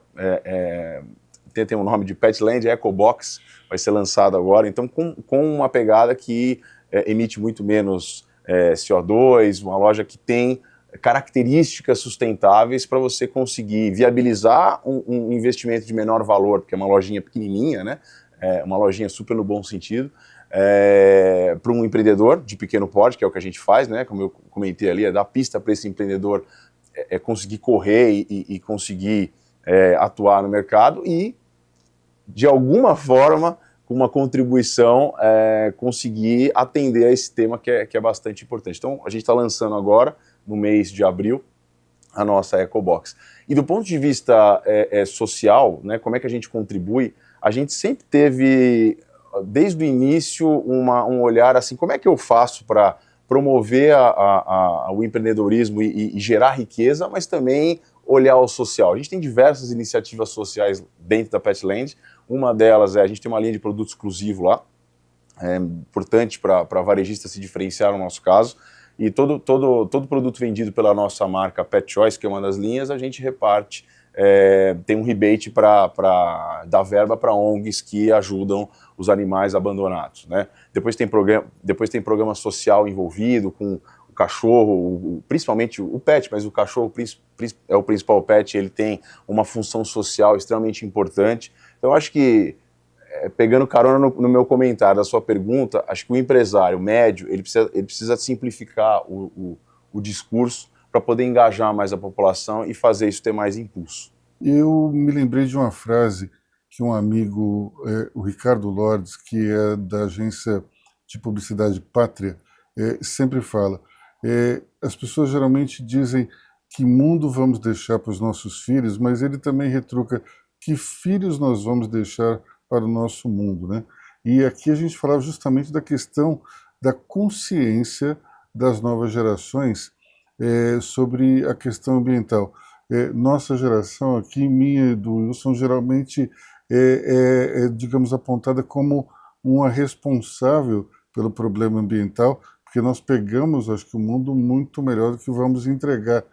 tem um nome de Petland, EcoBox, vai ser lançado agora, então com uma pegada que emite muito menos CO2, uma loja que tem características sustentáveis para você conseguir viabilizar um investimento de menor valor, porque é uma lojinha pequenininha, né? Uma lojinha super no bom sentido, para um empreendedor de pequeno porte, que é o que a gente faz, né? Como eu comentei ali, dar pista para esse empreendedor conseguir correr e conseguir atuar no mercado e, de alguma forma, com uma contribuição, conseguir atender a esse tema que é bastante importante. Então, a gente está lançando agora, no mês de abril, a nossa EcoBox. E do ponto de vista social, né, como é que a gente contribui? A gente sempre teve, desde o início, um olhar assim, como é que eu faço para promover o empreendedorismo e gerar riqueza, mas também olhar o social. A gente tem diversas iniciativas sociais dentro da Petland. Uma delas a gente tem uma linha de produto exclusivo lá, importante para varejistas se diferenciar no nosso caso, e todo produto vendido pela nossa marca Pet Choice, que é uma das linhas, a gente reparte, tem um rebate para dar verba para ONGs que ajudam os animais abandonados, né? Depois tem programa social envolvido com o cachorro, principalmente o pet, mas o cachorro é o principal pet, ele tem uma função social extremamente importante. Então, eu acho que, pegando carona no meu comentário, da sua pergunta, acho que o empresário médio, ele precisa simplificar o discurso para poder engajar mais a população e fazer isso ter mais impulso. Eu me lembrei de uma frase que um amigo, o Ricardo Lourdes, que é da agência de publicidade Pátria, sempre fala. As pessoas geralmente dizem que mundo vamos deixar para os nossos filhos, mas ele também retruca que filhos nós vamos deixar para o nosso mundo, né? E aqui a gente falava justamente da questão da consciência das novas gerações sobre a questão ambiental. Nossa geração aqui, minha e do Wilson, geralmente digamos, apontada como uma responsável pelo problema ambiental, porque nós pegamos, acho que, o mundo muito melhor do que vamos entregar.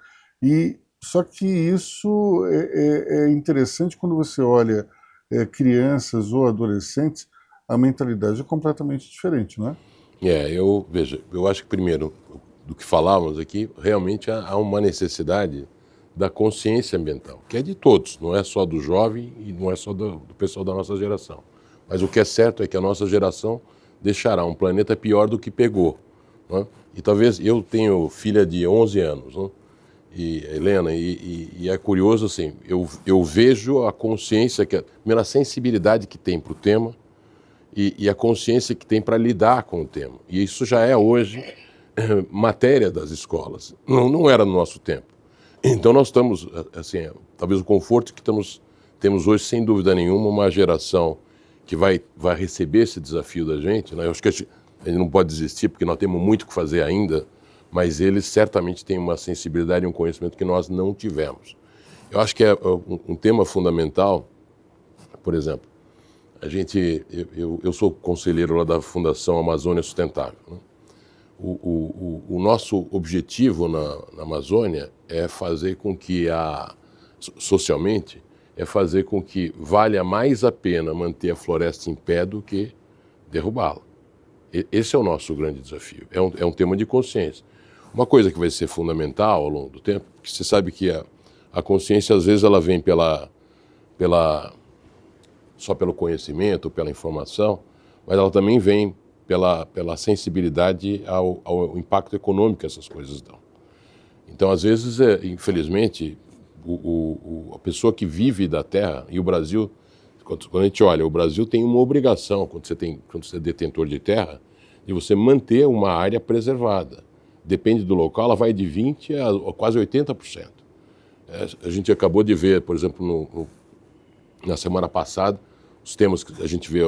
Só que isso é interessante quando você olha crianças ou adolescentes, a mentalidade é completamente diferente, não é? Eu acho que, primeiro, do que falávamos aqui, realmente há uma necessidade da consciência ambiental, que é de todos, não é só do jovem e não é só do pessoal da nossa geração. Mas o que é certo é que a nossa geração deixará um planeta pior do que pegou. Não é? E talvez, eu tenho filha de 11 anos, não é? Helena, e é curioso assim, eu vejo a consciência, a sensibilidade que tem para o tema e a consciência que tem para lidar com o tema. E isso já é hoje matéria das escolas, não era no nosso tempo. Então nós estamos, assim, talvez o conforto que temos hoje, sem dúvida nenhuma, uma geração que vai receber esse desafio da gente, né? Eu acho que a gente não pode desistir, porque nós temos muito o que fazer ainda, mas eles certamente têm uma sensibilidade e um conhecimento que nós não tivemos. Eu acho que é um tema fundamental, por exemplo, eu sou conselheiro lá da Fundação Amazônia Sustentável, né? O nosso objetivo na Amazônia é fazer com que socialmente, fazer com que valha mais a pena manter a floresta em pé do que derrubá-la. Esse é o nosso grande desafio, é um tema de consciência. Uma coisa que vai ser fundamental ao longo do tempo, que você sabe que a consciência, às vezes, ela vem só pelo conhecimento, pela informação, mas ela também vem pela sensibilidade ao impacto econômico que essas coisas dão. Então, às vezes, infelizmente, a pessoa que vive da terra, e o Brasil, quando a gente olha, o Brasil tem uma obrigação, quando você é detentor de terra, de você manter uma área preservada. Depende do local, ela vai de 20% a quase 80%. A gente acabou de ver, por exemplo, na semana passada, os temas que a gente vê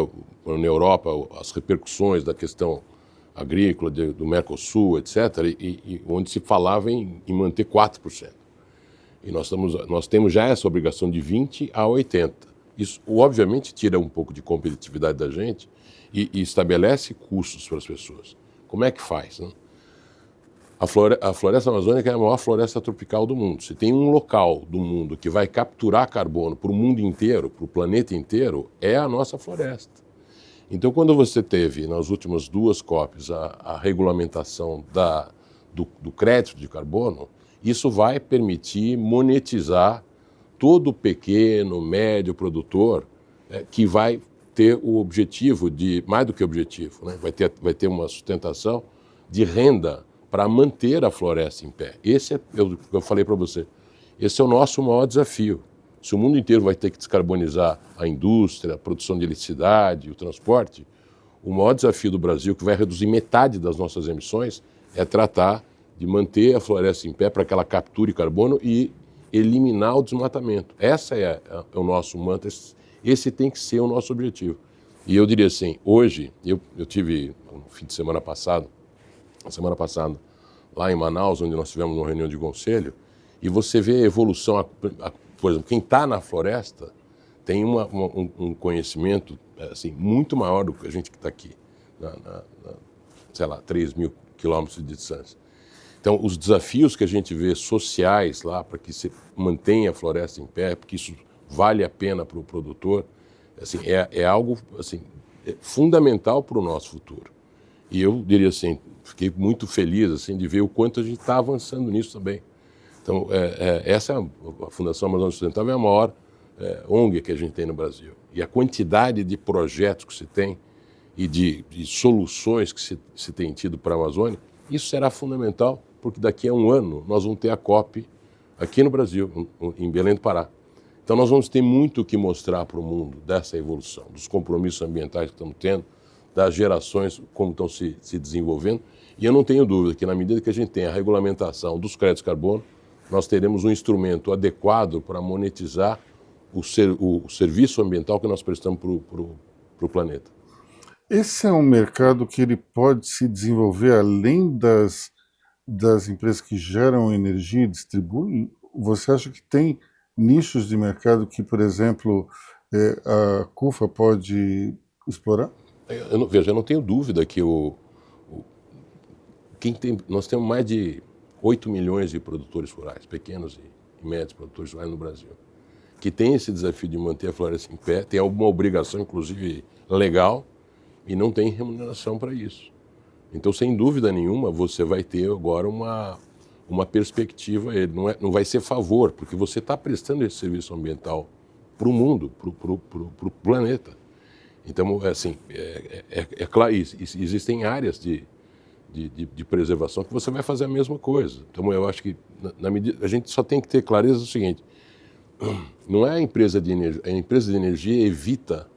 na Europa, as repercussões da questão agrícola, do Mercosul, etc., e onde se falava em manter 4%. E nós temos já essa obrigação de 20% a 80%. Isso, obviamente, tira um pouco de competitividade da gente e estabelece custos para as pessoas. Como é que faz, né? A floresta amazônica é a maior floresta tropical do mundo. Se tem um local do mundo que vai capturar carbono para o mundo inteiro, para o planeta inteiro, é a nossa floresta. Então, quando você teve, nas últimas 2 COPs, a regulamentação do crédito de carbono, isso vai permitir monetizar todo pequeno, médio produtor que vai ter o objetivo mais do que objetivo, né? Vai ter uma sustentação de renda para manter a floresta em pé. Esse é, eu falei para você, esse é o nosso maior desafio. Se o mundo inteiro vai ter que descarbonizar a indústria, a produção de eletricidade, o transporte, o maior desafio do Brasil, que vai reduzir metade das nossas emissões, é tratar de manter a floresta em pé para que ela capture carbono e eliminar o desmatamento. Essa é o nosso mantra, esse tem que ser o nosso objetivo. E eu diria assim, hoje, eu tive, no fim de semana passado, lá em Manaus, onde nós tivemos uma reunião de conselho, e você vê a evolução, por exemplo, quem está na floresta tem um conhecimento assim, muito maior do que a gente que está aqui, sei lá, 3.000 quilômetros de distância. Então, os desafios que a gente vê sociais lá para que se mantenha a floresta em pé, porque isso vale a pena para o produtor, assim, é algo assim, fundamental para o nosso futuro. E eu diria assim, fiquei muito feliz assim, de ver o quanto a gente está avançando nisso também. Então, essa a Fundação Amazônia Sustentável é a maior ONG que a gente tem no Brasil. E a quantidade de projetos que se tem e de soluções que se tem tido para a Amazônia, isso será fundamental, porque daqui a um ano nós vamos ter a COP aqui no Brasil, em Belém do Pará. Então nós vamos ter muito o que mostrar para o mundo dessa evolução, dos compromissos ambientais que estamos tendo, das gerações como estão se desenvolvendo. E eu não tenho dúvida que na medida que a gente tem a regulamentação dos créditos de carbono, nós teremos um instrumento adequado para monetizar o serviço ambiental que nós prestamos para o planeta. Esse é um mercado que ele pode se desenvolver além das empresas que geram energia e distribuem? Você acha que tem nichos de mercado que, por exemplo, a CUFA pode explorar? Eu não tenho dúvida que nós temos mais de 8 milhões de produtores rurais, pequenos e médios produtores rurais no Brasil, que tem esse desafio de manter a floresta em pé, tem alguma obrigação, inclusive legal, e não tem remuneração para isso. Então, sem dúvida nenhuma, você vai ter agora uma perspectiva, não vai ser favor, porque você está prestando esse serviço ambiental para o mundo, para o planeta. Então, assim, claro, existem áreas de preservação que você vai fazer a mesma coisa. Então, eu acho que na medida, a gente só tem que ter clareza do seguinte, não é a empresa de energia evita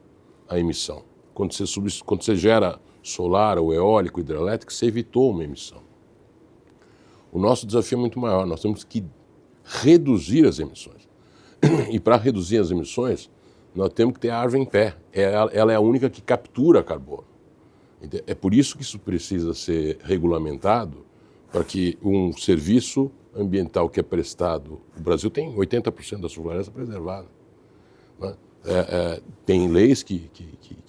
a emissão. Quando você gera solar ou eólico, hidrelétrico, você evitou uma emissão. O nosso desafio é muito maior, nós temos que reduzir as emissões. E para reduzir as emissões, nós temos que ter a árvore em pé. Ela é a única que captura carbono. É por isso que isso precisa ser regulamentado, para que um serviço ambiental que é prestado... O Brasil tem 80% da sua floresta preservada, né? Tem leis que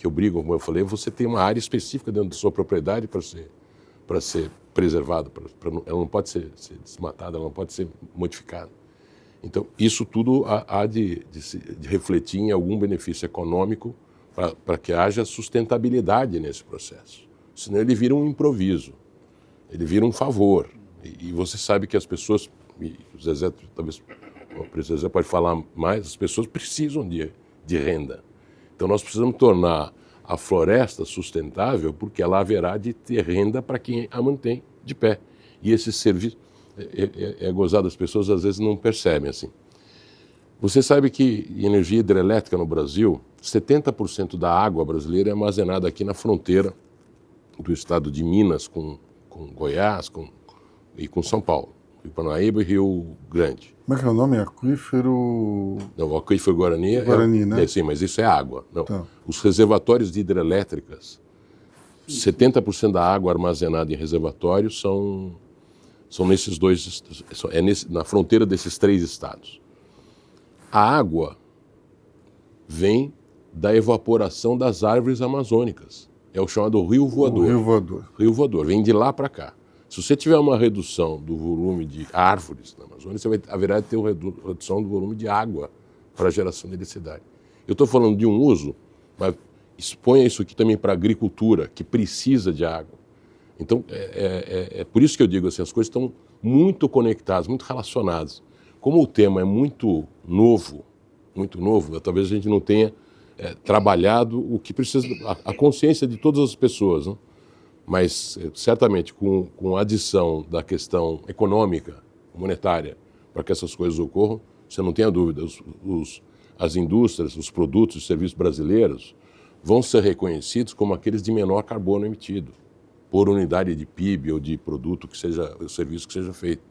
obrigam, como eu falei, você tem uma área específica dentro da sua propriedade para ser preservada, ela não pode ser desmatada, ela não pode ser modificada. Então, isso tudo há de refletir em algum benefício econômico para que haja sustentabilidade nesse processo. Senão ele vira um improviso, ele vira um favor. E você sabe que as pessoas, e o Zezé, talvez o presidente Zezé pode falar mais, as pessoas precisam de renda. Então nós precisamos tornar a floresta sustentável porque ela haverá de ter renda para quem a mantém de pé. E esse serviço, é gozado, as pessoas às vezes não percebem assim. Você sabe que energia hidrelétrica no Brasil, 70% da água brasileira é armazenada aqui na fronteira do estado de Minas com Goiás e com São Paulo, Rio Paranaíba e Rio Grande. Como é que é o nome? Aquífero... Não, o aquífero Guarani, Guarani, né? Sim, mas isso é água. Não. Tá. Os reservatórios de hidrelétricas, 70% da água armazenada em reservatórios são nesses dois, na fronteira desses 3 estados. A água vem da evaporação das árvores amazônicas. É o chamado rio voador. O rio voador. Rio voador, vem de lá para cá. Se você tiver uma redução do volume de árvores na Amazônia, você haverá de ter uma redução do volume de água para a geração de eletricidade. Eu estou falando de um uso, mas exponha isso aqui também para a agricultura, que precisa de água. Então, é por isso que eu digo assim, as coisas estão muito conectadas, muito relacionadas. Como o tema é muito novo, talvez a gente não tenha trabalhado o que precisa, a consciência de todas as pessoas, né? Mas certamente com a adição da questão econômica, monetária, para que essas coisas ocorram, você não tenha dúvida, as indústrias, os produtos e serviços brasileiros vão ser reconhecidos como aqueles de menor carbono emitido, por unidade de PIB ou de produto que seja, o serviço que seja feito.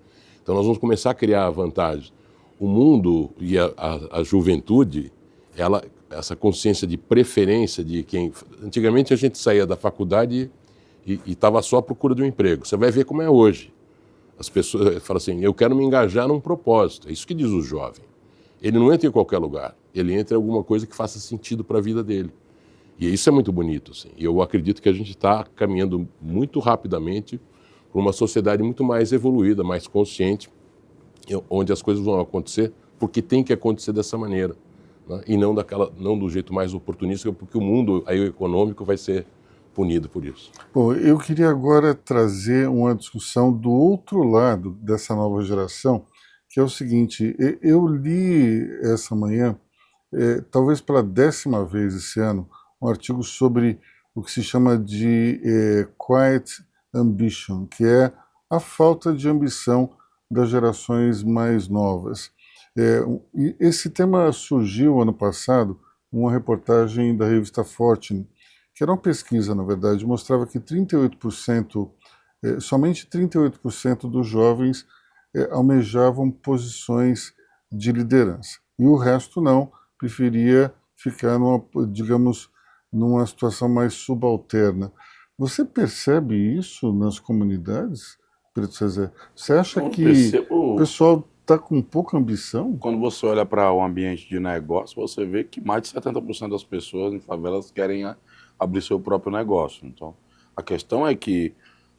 Então nós vamos começar a criar vantagens. O mundo e a juventude, essa consciência de preferência de quem... Antigamente a gente saía da faculdade e estava só à procura de um emprego. Você vai ver como é hoje. As pessoas falam assim, eu quero me engajar num propósito. É isso que diz o jovem. Ele não entra em qualquer lugar. Ele entra em alguma coisa que faça sentido para a vida dele. E isso é muito bonito. Assim. E eu acredito que a gente está caminhando muito rapidamente para uma sociedade muito mais evoluída, mais consciente, onde as coisas vão acontecer porque tem que acontecer dessa maneira, né? E não do jeito mais oportunista, porque o mundo aí, o econômico vai ser punido por isso. Bom, eu queria agora trazer uma discussão do outro lado dessa nova geração, que é o seguinte, eu li essa manhã, talvez pela 10ª vez esse ano, um artigo sobre o que se chama de quiet ambition, que é a falta de ambição das gerações mais novas. Esse tema surgiu ano passado, uma reportagem da revista Fortune, que era uma pesquisa, na verdade, mostrava que 38%, somente 38% dos jovens almejavam posições de liderança. E o resto não, preferia ficar numa situação mais subalterna. Você percebe isso nas comunidades, Preto Cezé? Você acha que o pessoal está com pouca ambição? Quando você olha para o ambiente de negócio, você vê que mais de 70% das pessoas em favelas querem abrir seu próprio negócio. Então, a questão é que,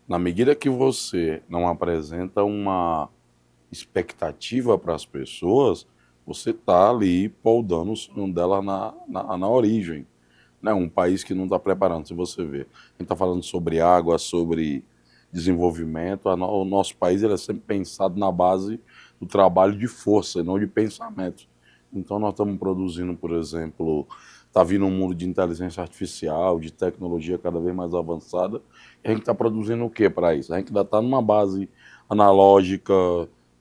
na medida que você não apresenta uma expectativa para as pessoas, você está ali poldando o sonho dela na origem. Né? Um país que não está preparando, se você ver. A gente está falando sobre água, sobre desenvolvimento. O nosso país ele é sempre pensado na base do trabalho de força, e não de pensamento. Então nós estamos produzindo, por exemplo, está vindo um mundo de inteligência artificial, de tecnologia cada vez mais avançada, e a gente está produzindo o que para isso? A gente ainda está numa base analógica,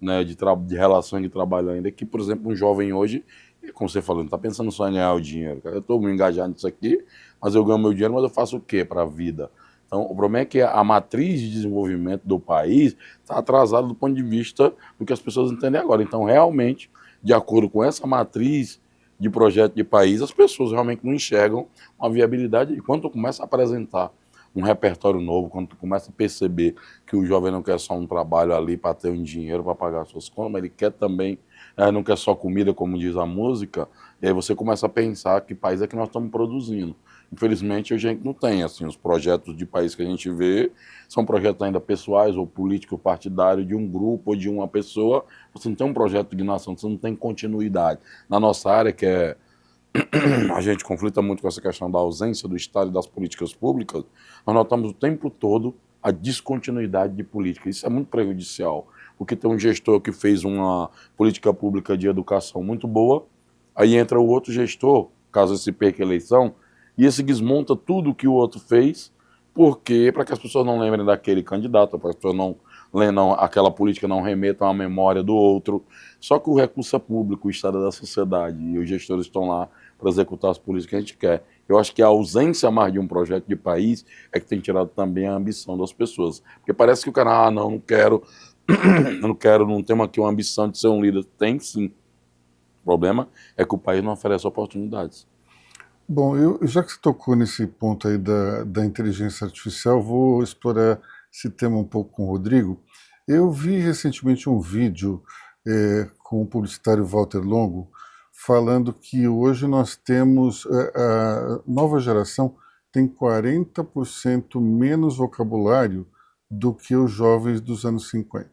né, de relações de trabalho ainda, que, por exemplo, um jovem hoje, como você falou, não está pensando só em ganhar o dinheiro. Eu estou me engajando nisso aqui, mas eu ganho meu dinheiro, mas eu faço o quê para a vida? Então, o problema é que a matriz de desenvolvimento do país está atrasada do ponto de vista do que as pessoas entendem agora. Então, realmente, de acordo com essa matriz de projeto de país, as pessoas realmente não enxergam uma viabilidade. E quando tu começa a apresentar um repertório novo, quando tu começa a perceber que o jovem não quer só um trabalho ali para ter um dinheiro para pagar as suas contas, mas ele quer também, não quer só comida, como diz a música, e aí você começa a pensar que país é que nós estamos produzindo. Infelizmente, hoje a gente não tem, assim, os projetos de país que a gente vê são projetos ainda pessoais ou político-partidário de um grupo ou de uma pessoa. Você não tem um projeto de nação, você não tem continuidade. Na nossa área, que é... a gente conflita muito com essa questão da ausência do Estado e das políticas públicas, nós notamos o tempo todo a descontinuidade de política. Isso é muito prejudicial, porque tem um gestor que fez uma política pública de educação muito boa, aí entra o outro gestor, caso se perca a eleição, e esse desmonta tudo que o outro fez porque para que as pessoas não lembrem daquele candidato, para que as pessoas aquela política não remetam à memória do outro. Só que o recurso é público, o Estado é da sociedade, e os gestores estão lá para executar as políticas que a gente quer. Eu acho que a ausência mais de um projeto de país é que tem tirado também a ambição das pessoas. Porque parece que o cara, não quero, não temos aqui uma ambição de ser um líder. Tem sim. O problema é que o país não oferece oportunidades. Bom, já que você tocou nesse ponto aí da inteligência artificial, vou explorar esse tema um pouco com o Rodrigo. Eu vi recentemente um vídeo com o publicitário Walter Longo falando que hoje nós temos, a nova geração tem 40% menos vocabulário do que os jovens dos anos 50.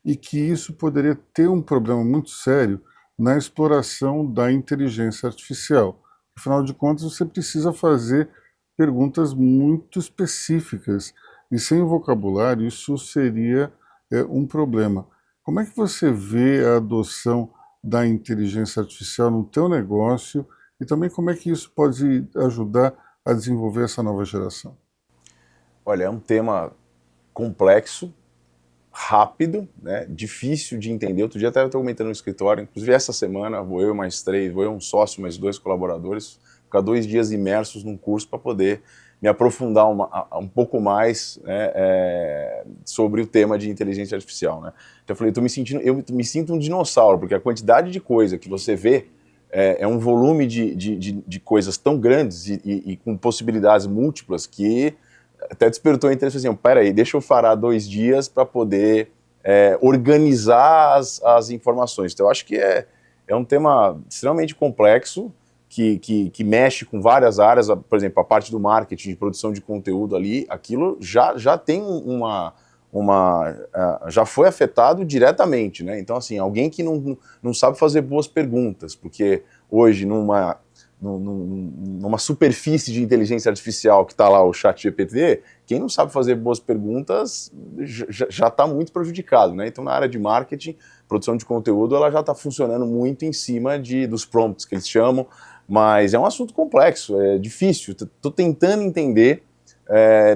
E que isso poderia ter um problema muito sério na exploração da inteligência artificial. Afinal de contas, você precisa fazer perguntas muito específicas. E sem o vocabulário, isso seria um problema. Como é que você vê a adoção da inteligência artificial no teu negócio e também como é que isso pode ajudar a desenvolver essa nova geração? Olha, é um tema complexo, rápido, né, difícil de entender. Outro dia até eu estou comentando no escritório, inclusive essa semana vou eu mais 3, vou eu um sócio, mais 2 colaboradores, ficar 2 dias imersos num curso para poder me aprofundar um pouco mais, né, sobre o tema de inteligência artificial. Né. Então eu falei, eu me sinto um dinossauro, porque a quantidade de coisa que você vê é um volume de coisas tão grandes e com possibilidades múltiplas que até despertou o interesse assim, peraí, deixa eu parar 2 dias para poder organizar as informações. Então eu acho que é um tema extremamente complexo, que mexe com várias áreas, por exemplo, a parte do marketing, de produção de conteúdo ali, aquilo já tem já foi afetado diretamente, né? Então assim, alguém que não sabe fazer boas perguntas, porque hoje numa superfície de inteligência artificial que está lá o ChatGPT, quem não sabe fazer boas perguntas já está muito prejudicado, né? Então na área de marketing, produção de conteúdo, ela já está funcionando muito em cima dos prompts que eles chamam, mas é um assunto complexo, é difícil, estou tentando entender,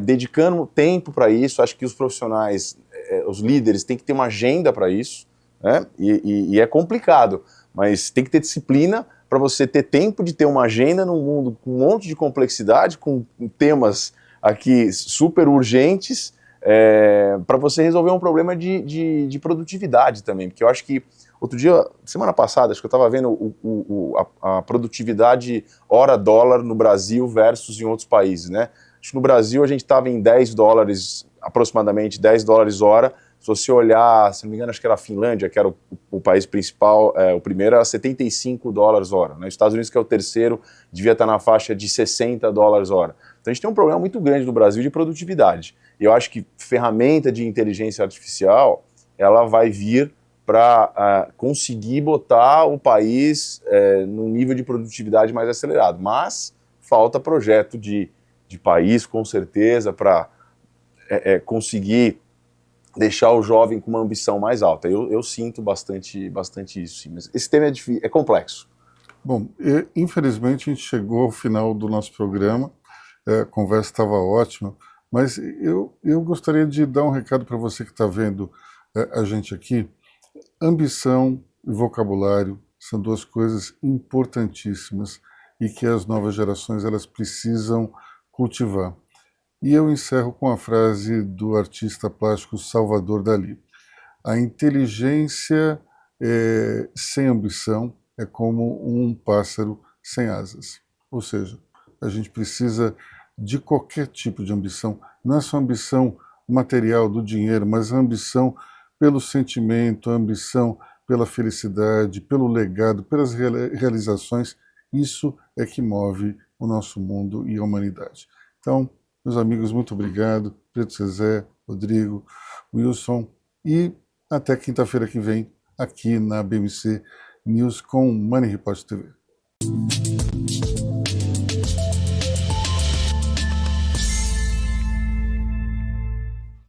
dedicando tempo para isso. Acho que os profissionais, os líderes têm que ter uma agenda para isso, né? E é complicado, mas tem que ter disciplina para você ter tempo de ter uma agenda num mundo com um monte de complexidade, com temas aqui super urgentes, para você resolver um problema de produtividade também, porque eu acho que outro dia, semana passada, acho que eu estava vendo a produtividade hora-dólar no Brasil versus em outros países, né? Acho que no Brasil a gente estava em $10, aproximadamente $10 hora. Se você olhar, se não me engano, acho que era a Finlândia, que era o país principal, o primeiro era $75 hora. Né? Os Estados Unidos, que é o terceiro, devia estar na faixa de $60 hora. Então a gente tem um problema muito grande no Brasil de produtividade. E eu acho que ferramenta de inteligência artificial, ela vai vir para conseguir botar o país num nível de produtividade mais acelerado. Mas falta projeto de país, com certeza, para conseguir deixar o jovem com uma ambição mais alta. Eu sinto bastante isso, sim. Mas esse tema é complexo. Bom, infelizmente a gente chegou ao final do nosso programa, a conversa estava ótima, mas eu gostaria de dar um recado para você que está vendo a gente aqui. Ambição e vocabulário são 2 coisas importantíssimas e que as novas gerações elas precisam cultivar. E eu encerro com a frase do artista plástico Salvador Dalí. A inteligência sem ambição é como um pássaro sem asas. Ou seja, a gente precisa de qualquer tipo de ambição. Não é só ambição material do dinheiro, mas a ambição pelo sentimento, a ambição pela felicidade, pelo legado, pelas realizações. Isso é que move o nosso mundo e a humanidade. Então, meus amigos, muito obrigado. Preto Cezé, Rodrigo, Wilson. E até quinta-feira que vem, aqui na BMC News com Money Report TV.